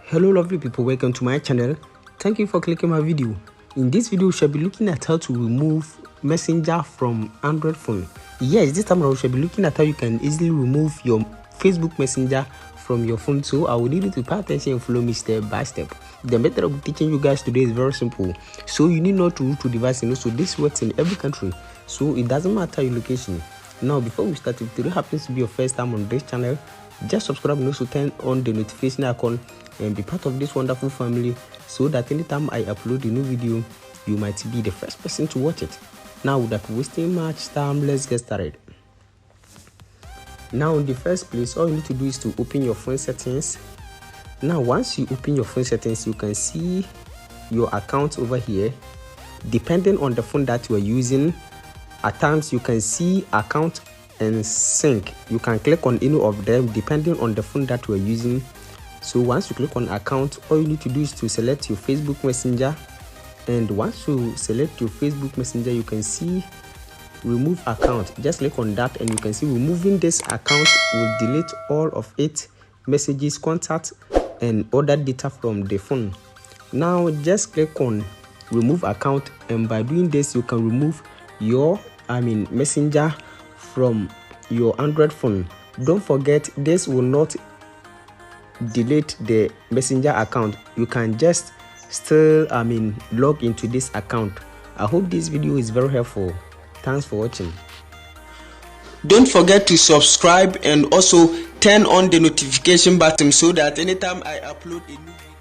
Hello lovely people, welcome to my channel. Thank you for clicking my video. In this video we shall be looking at how to remove Messenger from Android phone. Yes, this time around we shall be looking at how you can easily remove your Facebook Messenger from your phone. So I will need you to pay attention and follow me step by step. The method of teaching you guys today is very simple. So you need not to root to device, so this works in every country, so it doesn't matter your location. Now before we start, if today happens to be your first time on this channel, just subscribe and also turn on the notification icon and be part of this wonderful family, so that anytime I upload a new video you might be the first person to watch it. Now without wasting much time, let's get started. Now in the first place, all you need to do is to open your phone settings. Now once you open your phone settings, you can see your account over here. Depending on the phone that you are using, at times you can see account and sync. You can click on any of them depending on the phone that you are using. So once you click on account, all you need to do is to select your Facebook Messenger, and once you select your Facebook Messenger, you can see remove account. Just click on that and you can see removing this account will delete all of its messages, contacts and other data from the phone. Now just click on remove account, and by doing this you can remove your Messenger from your Android phone. Don't forget, this will not delete the Messenger account. You can just still log into this account. I hope this video is very helpful. Thanks for watching. Don't forget to subscribe and also turn on the notification button so that anytime I upload a new video